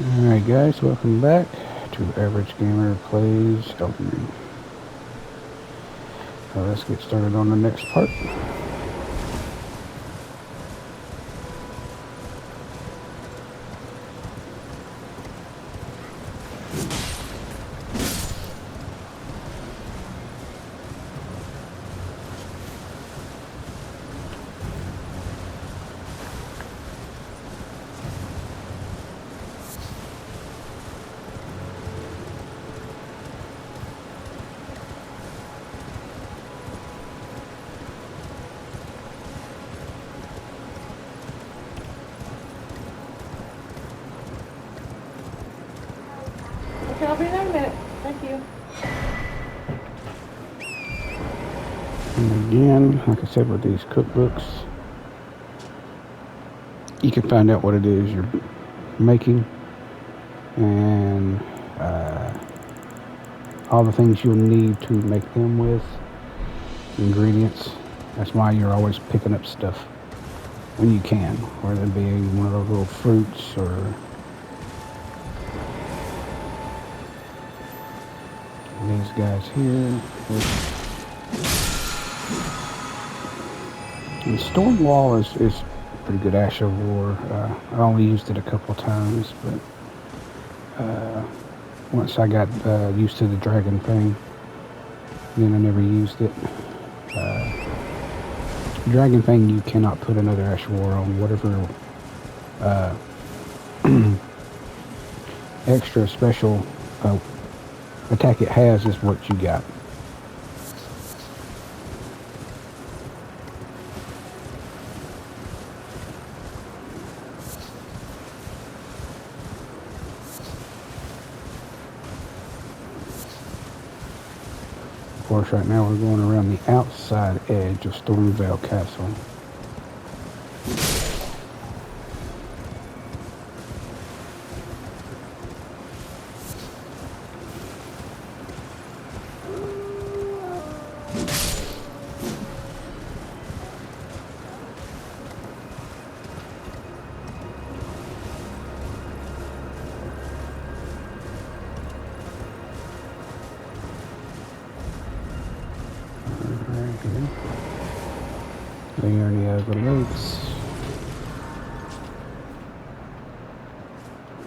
Alright guys, welcome back to Average Gamer Plays Elden. So let's get started on the next part. Okay, I'll be there in a minute. Thank you. And again, like I said with these cookbooks, you can find out what it is you're making and all the things you'll need to make them with, ingredients. That's why you're always picking up stuff when you can, whether it be one of those little fruits or these guys here. And Storm Wall is pretty good Ash of War. I only used it a couple times, but once I got used to the dragon thing, then I never used it. Dragon thing, you cannot put another Ash of War on. Whatever extra special attack it has is what you got. Of course, right now we're going around the outside edge of Stormvale Castle. There any other lakes.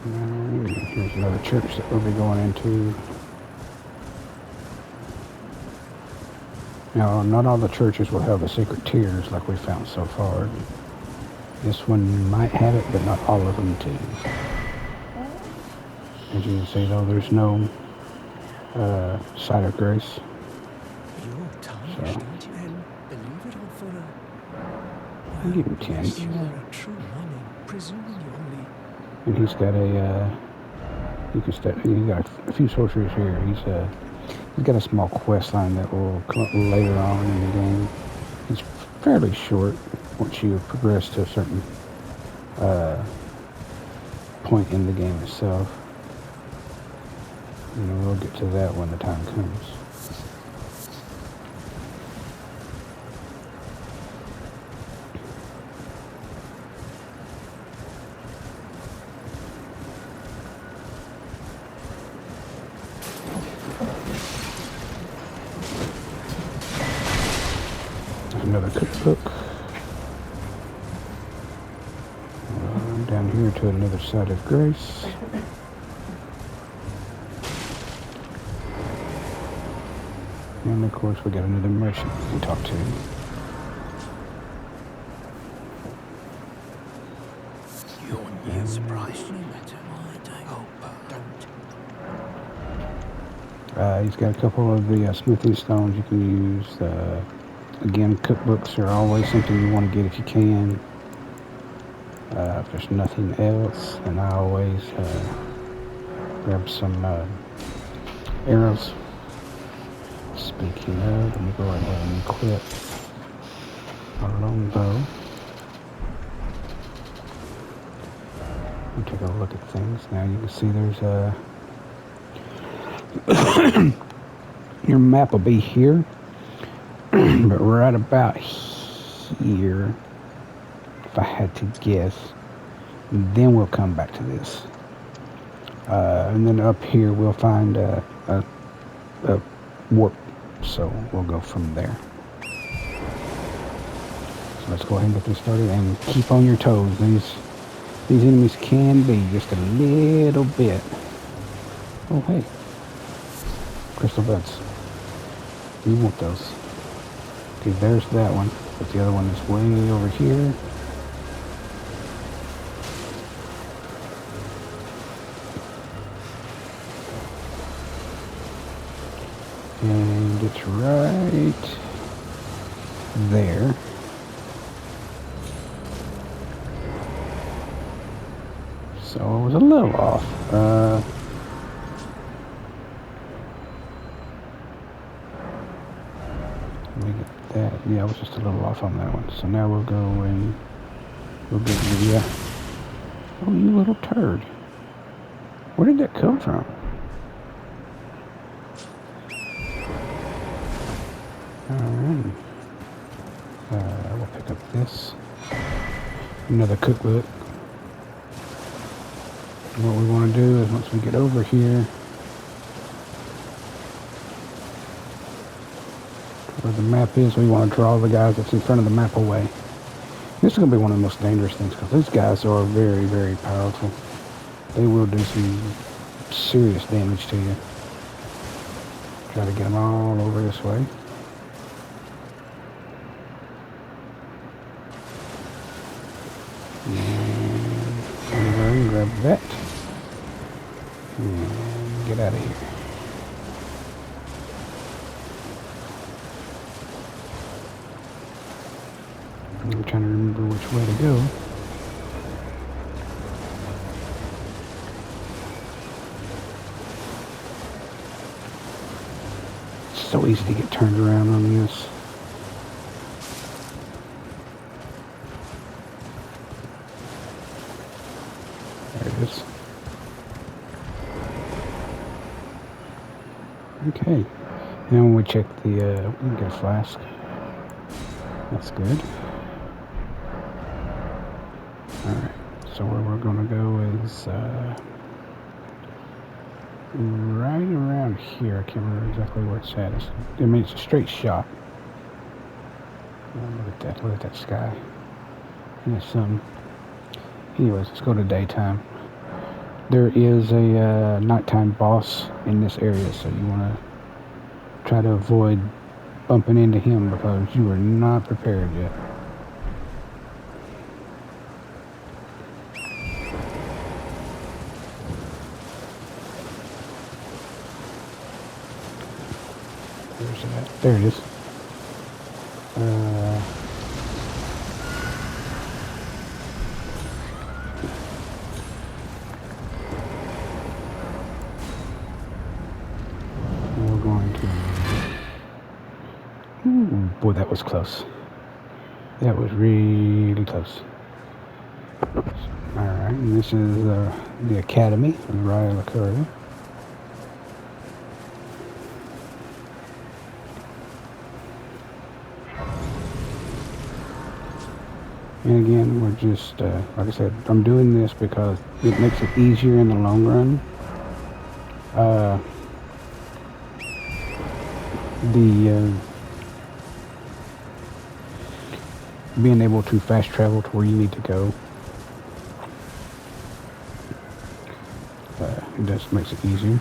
Here's another church that we'll be going into. Now, not all the churches will have the secret tiers like we found so far. This one might have it, but not all of them do. As you can see, though, there's no site of grace. So, I'll give him 10. And he's got he's got a few sorceries here. He's got a small quest line that will come up later on in the game. It's fairly short once you progress to a certain point in the game itself. And we'll get to that when the time comes. Another cookbook. Down here to another side of grace. And of course we got another merchant we can talk to. Your new surprise no matter don't. He's got a couple of the smithing stones you can use. Again, cookbooks are always something you want to get if you can. If there's nothing else, and I always grab some arrows. Speaking of, let me go ahead and equip our longbow. Take a look at things. Now you can see there's your map will be here, but right about here, if I had to guess, then we'll come back to this. And then up here we'll find a warp, so we'll go from there. So let's go ahead and get this started and keep on your toes. These enemies can be just a little bit. Oh hey, crystal buds. You want those? Okay, there's that one, but the other one is way over here. And it's right there. So I was a little off. Let me get that. Yeah, I was just a little off on that one. So now we'll go and we'll get the. Oh, you little turd! Where did that come from? Alright. We'll pick up this. Another cookbook. What we want to do is once we get over here, where the map is, we want to draw the guys that's in front of the map away. This is going to be one of the most dangerous things because these guys are very, very powerful. They will do some serious damage to you. Try to get them all over this way. And grab that. And get out of here. I'm trying to remember which way to go. It's so easy to get turned around on this. There it is. Okay. Now when we check the, we can get a flask. That's good. Alright, so where we're going to go is right around here. I can't remember exactly where it's at. I mean, it's a straight shot. Oh, look at that sky. And there's some. Anyways, let's go to daytime. There is a nighttime boss in this area, so you want to try to avoid bumping into him because you are not prepared yet. Where's it at? There it is. We're going to... Ooh, boy, that was close. That was really close. Alright, and this is the Academy of Raya Lacura. And again, we're just, like I said, I'm doing this because it makes it easier in the long run. Being able to fast travel to where you need to go, it just makes it easier.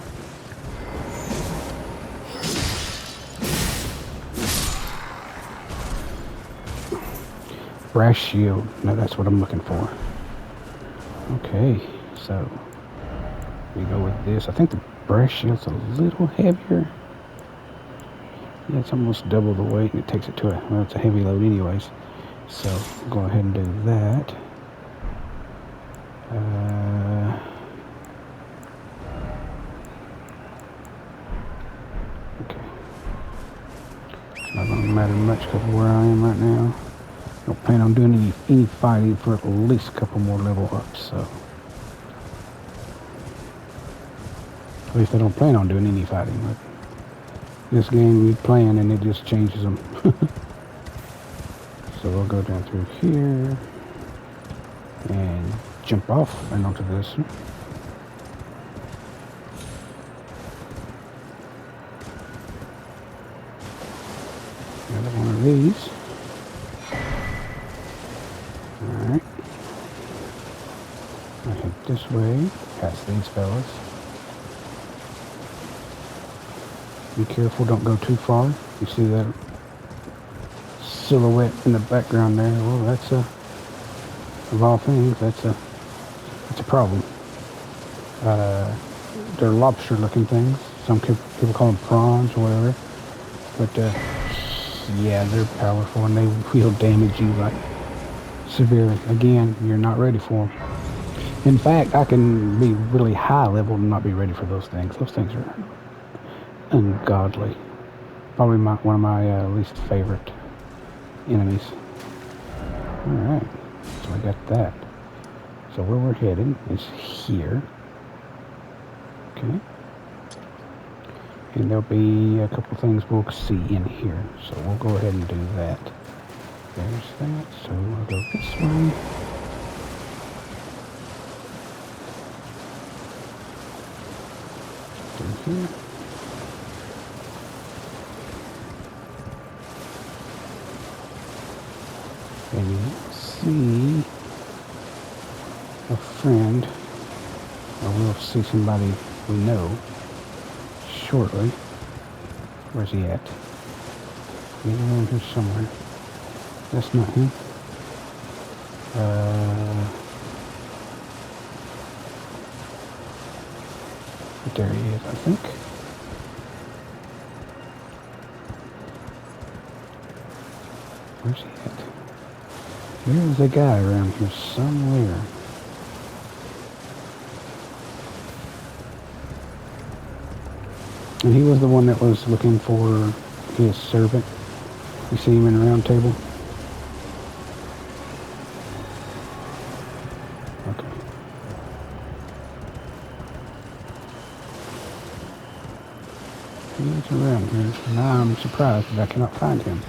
Brass shield. No, that's what I'm looking for. Okay, so we go with this. I think the brass shield's a little heavier. Yeah, it's almost double the weight, and it takes it to a, well, it's a heavy load anyways. So go ahead and do that. Okay. It's not going to matter much because of where I am right now. I don't plan on doing any fighting for at least a couple more level ups, so. At least I don't plan on doing any fighting. But this game you plan and it just changes them. So we'll go down through here and jump off and onto this one. of these. Alright. I head this way, past these fellas. Be careful, don't go too far. You see that silhouette in the background there? Well, that's a, of all things, that's a problem. They're lobster-looking things. Some people call them prawns or whatever. But, yeah, they're powerful and they will damage you, like, severely. Again, you're not ready for them. In fact, I can be really high level and not be ready for those things. Those things are ungodly. Probably one of my least favorite enemies. Alright, so I got that. So where we're headed is here. Okay. And there'll be a couple things we'll see in here. So we'll go ahead and do that. There's that. So I'll go this way. Through here. And you'll see a friend, or we'll see somebody we know shortly. Where's he at? He's around here somewhere. That's not him. But there he is, I think. Where's he at? There's a guy around here somewhere. And he was the one that was looking for his servant. You see him in the round table? Okay. He's around here. Now I'm surprised that I cannot find him.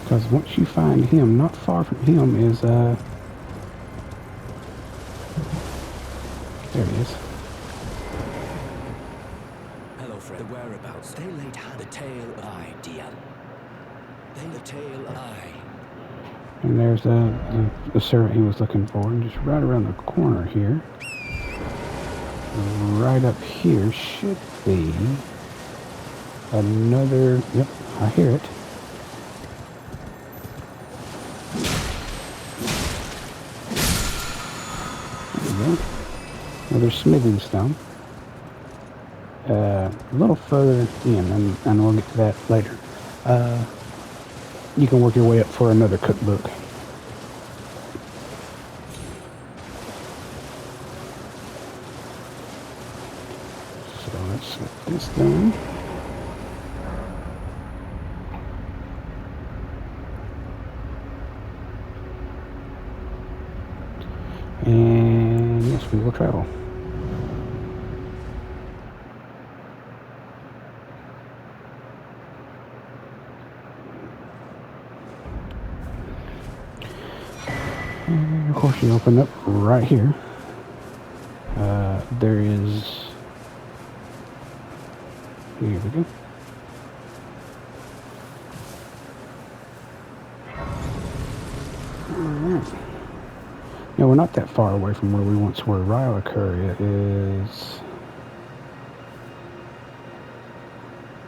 Because once you find him, not far from him is, there he is. Hello, Fred. The whereabouts. They laid hand the tail eye, Dian. They the tail eye. And there's the servant he was looking for. And just right around the corner here, right up here, should be another, yep, I hear it. Another smithing stone. A little further in, and we'll get to that later. You can work your way up for another cookbook. So let's get this done. And yes, we will travel. And of course, you open up right here. There is. Here we go. Alright. Now, we're not that far away from where we once were. Rylacuria is...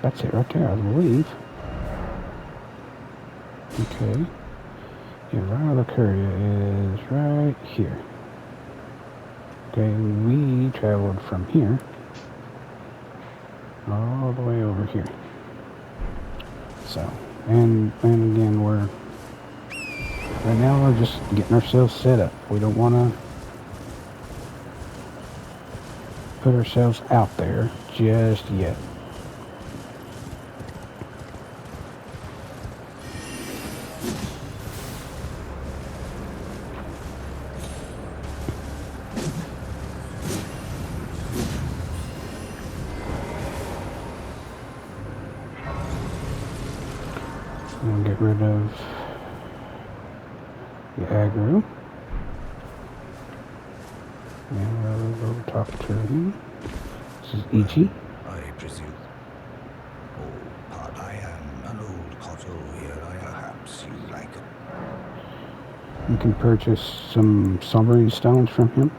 That's it right there, I believe. Okay. Yeah, Rylacuria is right here. Okay, we traveled from here all the way over here. So, and again, right now we're just getting ourselves set up. We don't want to put ourselves out there just yet. And get rid of the aggro. And we'll go talk to him. This is Ichi. I presume. Oh, pardon. I am an old Koto here. Perhaps you like it. You can purchase some sombering stones from him.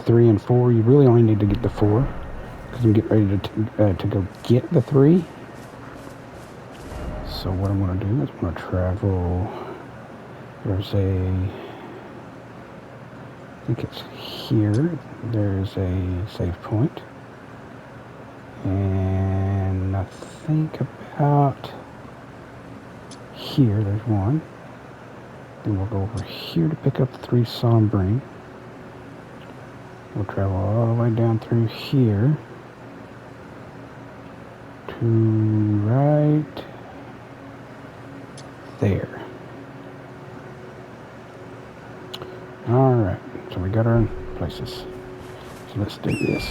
3 and 4. You really only need to get the 4 because I'm getting ready to go get the 3. So what I'm going to do is I'm going to travel. There's I think it's here. There's a save point. And I think about here, there's one. Then we'll go over here to pick up the 3 sombering. We'll travel all the way down through here to right there. Alright, so we got our places. So let's do this.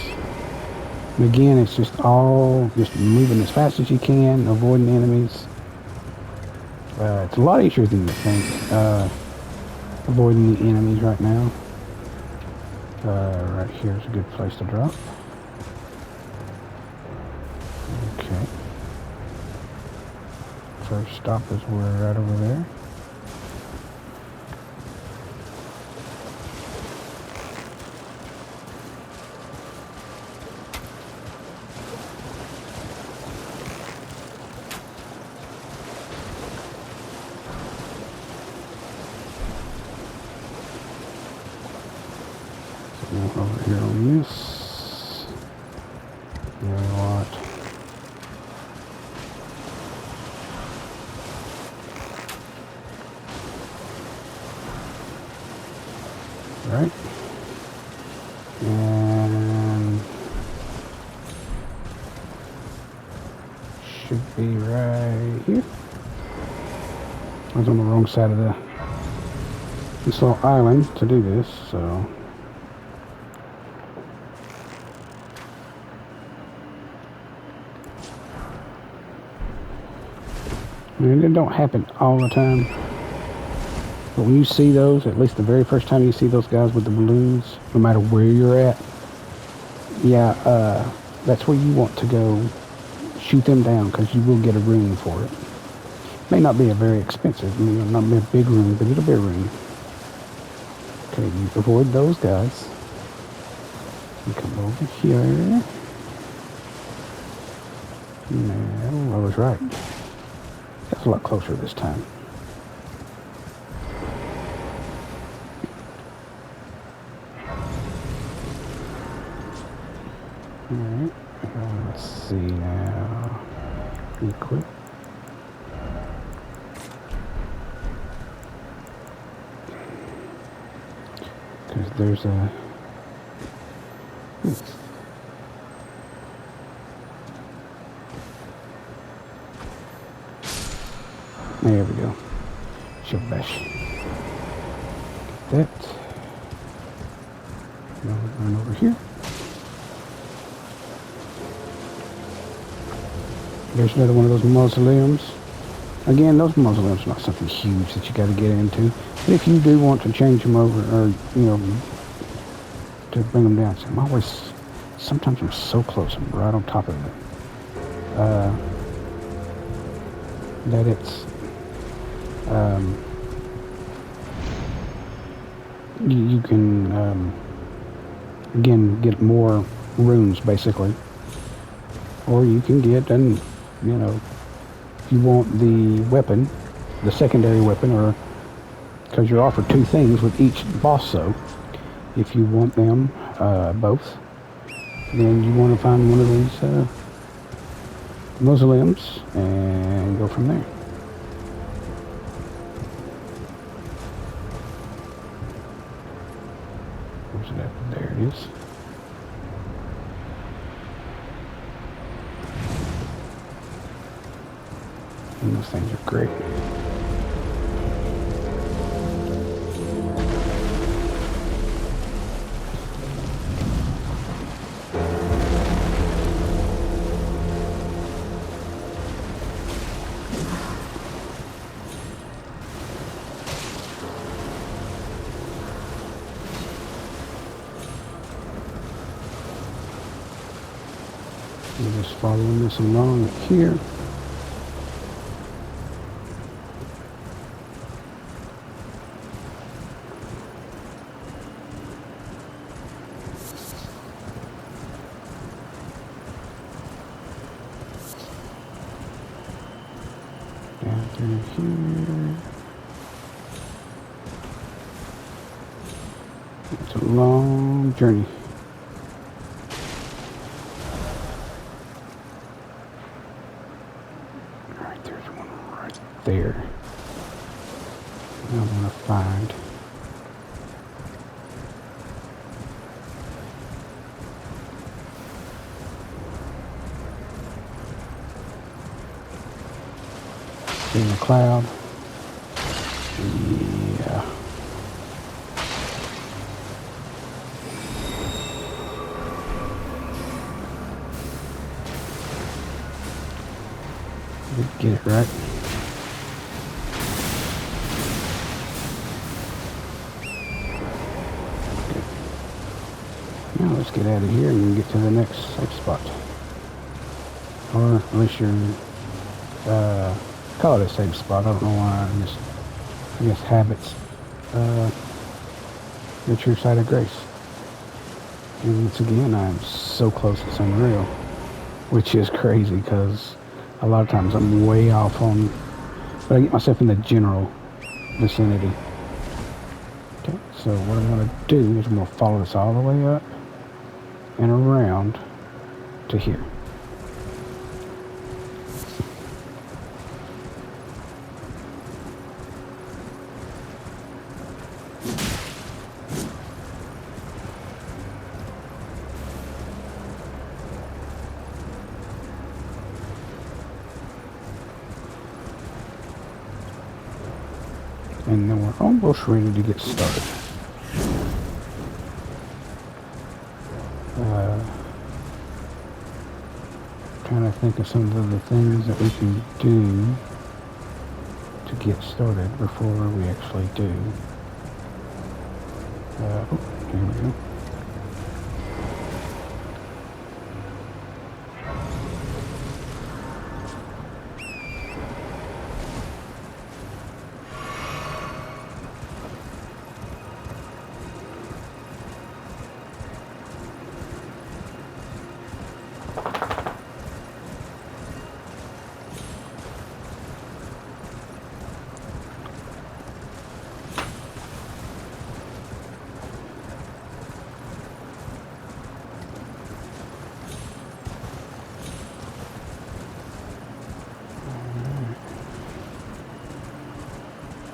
And again, it's just moving as fast as you can, avoiding enemies. It's a lot easier than you think, avoiding the enemies right now. Right here is a good place to drop. Okay. First stop is we're right over there. Over here on this. You know what? Right. And should be right here. I was on the wrong side of this little island to do this, so. I mean, it don't happen all the time, but when you see those, at least the very first time you see those guys with the balloons, no matter where you're at, yeah, that's where you want to go shoot them down, because you will get a room for it. May not be a very expensive, not be a big room, but it'll be a room. Okay, you avoid those guys. You come over here. No, I was right. That's a lot closer this time. Alright, let's see now. Equip. Because there's a... There we go. Shabash. Get that. Now we're going over here. There's another one of those mausoleums. Again, those mausoleums are not something huge that you got to get into. But if you do want to change them over, or, to bring them down, so sometimes I'm so close, I'm right on top of it. That it's, you can, again, get more runes, basically. Or you can get, and, if you want the weapon, the secondary weapon, or, because you're offered 2 things with each boss, so, if you want them, both, then you want to find one of these, mausoleums, and go from there. Where's it at? There it is. And those things are great. We're just following this along here. Down through here. It's a long journey. Alright, there's one right there. I want to find. In the cloud. Yeah. Did get it right. Good. Now let's get out of here and get to the next safe spot. Or unless you're call it a safe spot. I don't know why. I guess habits. The true side of grace. And once again, I'm so close, it's unreal. Which is crazy because a lot of times I'm way off on, but I get myself in the general vicinity. Okay, so what I'm going to do is I'm going to follow this all the way up and around to here. And then we're almost ready to get started. Trying to think of some of the things that we can do to get started before we actually do. Oh, here we go.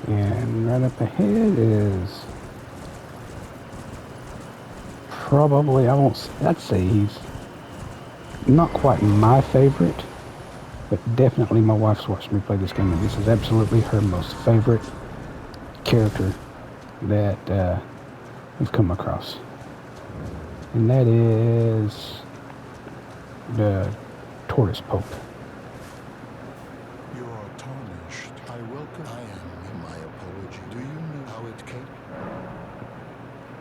And right up ahead is probably, I'd say he's not quite my favorite, but definitely my wife's watched me play this game, and this is absolutely her most favorite character that we've come across. And that is the Tortoise Pope. You are tarnished. I welcome. I am my apology. Do you know how it came?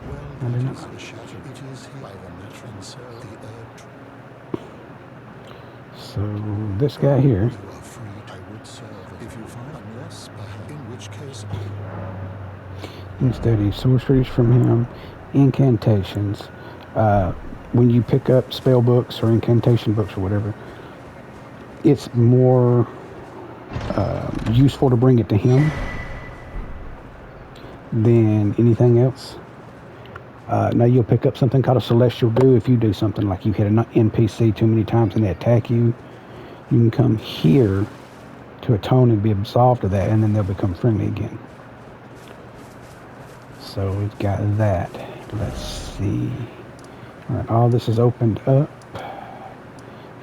Well, I do it not. is a shadow. It is here by the natural cell, the earth. So this guy here, You are free. I would serve if you find unless perhaps, in which case you study sorceries from him, incantations. When you pick up spell books or incantation books or whatever, it's more useful to bring it to him than anything else. Now you'll pick up something called a celestial goo if you do something like you hit an NPC too many times and they attack you. You can come here to atone and be absolved of that, and then they'll become friendly again. So we've got that. Let's see. All right, all this is opened up.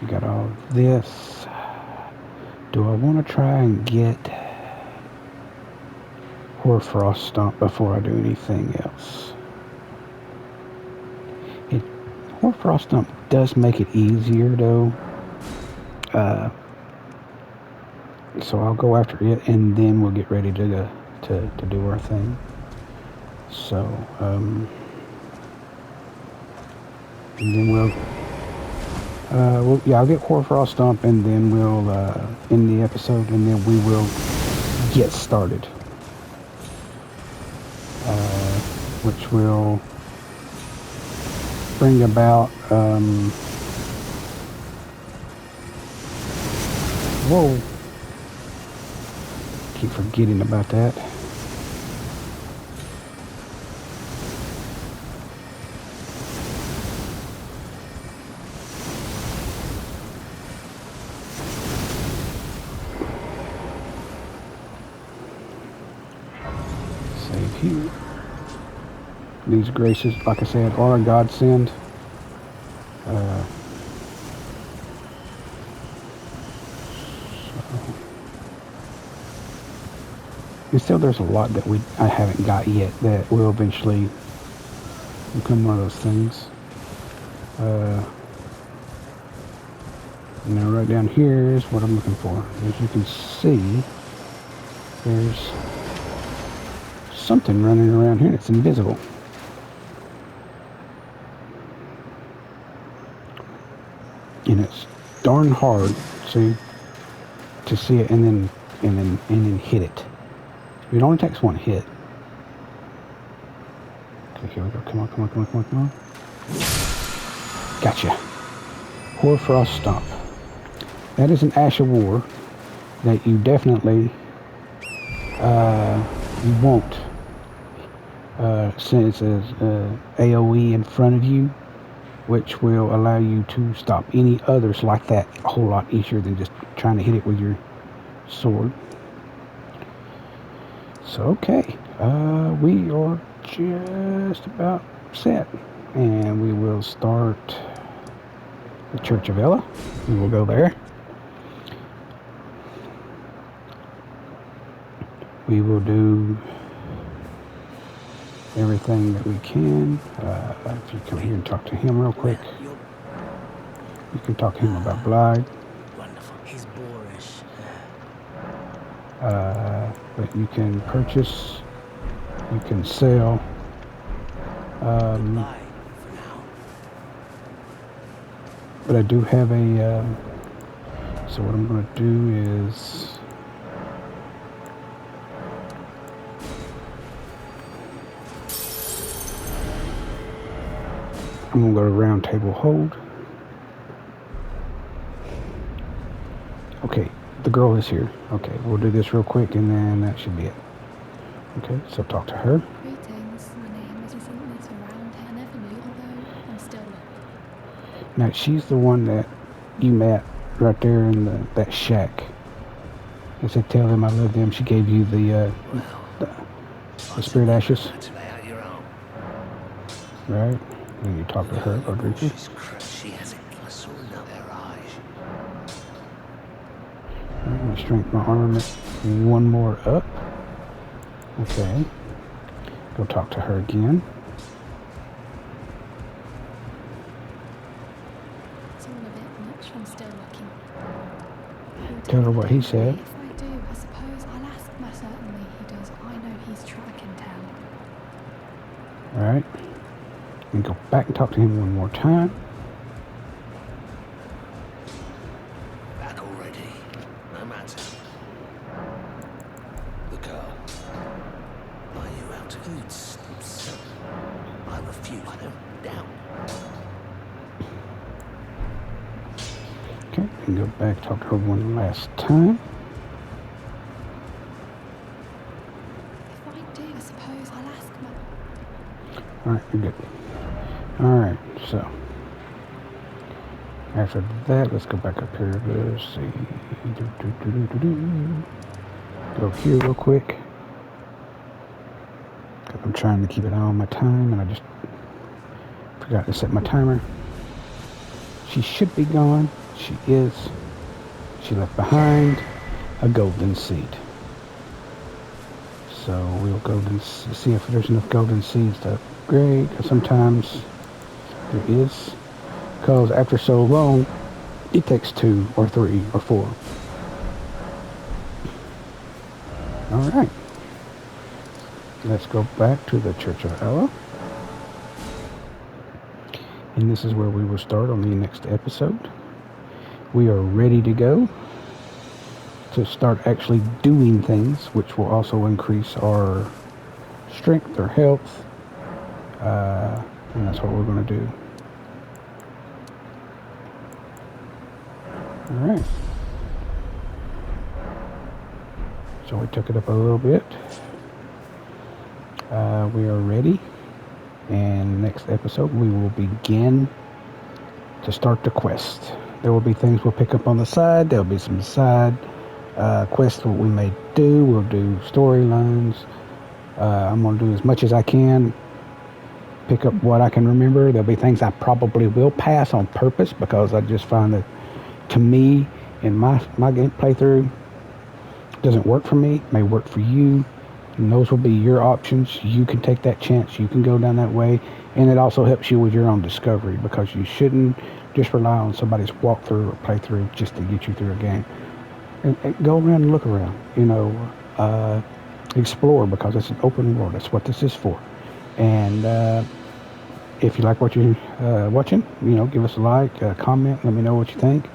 We got all this. Do I want to try and get Hoarfrost Stomp before I do anything else? Hoarfrost Stomp does make it easier though. So I'll go after it, and then we'll get ready to do our thing. So, and then we'll Well, yeah, I'll get Hoarfrost Stomp, and then we'll end the episode, and then we will get started. Which will bring about, whoa, keep forgetting about that. Save here. These graces, like I said, are a godsend. And still, there's a lot that I haven't got yet that will eventually become one of those things. Now, right down here is what I'm looking for. As you can see, there's something running around here that's invisible. And it's darn hard, see, to see it and then hit it. It only takes one hit. Okay, here we go. Come on, come on, come on, come on, come on. Gotcha. Hoarfrost Stomp. That is an Ash of War that you definitely you won't since it's AoE in front of you, which will allow you to stop any others like that a whole lot easier than just trying to hit it with your sword. So, okay, we are just about set, and we will start the Church of Ella. We will go there. We will do everything that we can. If you come here and talk to him real quick, you can talk to him about Blythe. Wonderful. He's boorish. But you can purchase, you can sell. Goodbye for now. But I do have a. So what I'm going to do is. I'm going to go to round table hold. Okay, the girl is here. Okay, we'll do this real quick and then that should be it. Okay, so talk to her. Greetings, my name isn't this around here, never knew, although I'm still not. Now, she's the one that you met right there in that shack. I said, tell them I love them. She gave you the spirit ashes. Right? And you talk to her, Rodriguez. She has a glass in their eyes. Right, let me strengthen my armament one more up. Okay. Go talk to her again. It's all a bit much, I'm still looking. Tell her what he said. If I do, I suppose I'll ask my certainly he does. I know he's tracking town. Alright. And go back and talk to him one more time. Back already. No matter. The girl. Are you out to eat? I refuse. I don't doubt. Okay, and go back, talk to her one last time. If I do, I suppose I'll ask my... Alright, you're good. Alright, so. After that, let's go back up here. Let's see. Go here real quick. Because I'm trying to keep it on my time, and I just forgot to set my timer. She should be gone. She is. She left behind a golden seed. So we'll go and see if there's enough golden seeds to upgrade. Because sometimes there is. Because after so long, it takes 2 or 3 or 4. Alright. Let's go back to the Church of Ella. And this is where we will start on the next episode. we are ready to go to start actually doing things, which will also increase our strength, our health, and that's what we're going to do. All right. So we took it up a little bit. We are ready, and next episode we will begin to start the quest. There will be things we'll pick up on the side. There will be some side quests what we may do. We'll do storylines. I'm going to do as much as I can. Pick up what I can remember. There'll be things I probably will pass on purpose because I just find that, to me, in my game playthrough, doesn't work for me. May work for you. And those will be your options. You can take that chance. You can go down that way. And it also helps you with your own discovery because you shouldn't just rely on somebody's walkthrough or playthrough just to get you through a game. And go around and look around. Explore because it's an open world. That's what this is for. And if you like what you're watching, give us a like, comment, let me know what you think.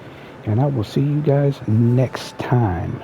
And I will see you guys next time.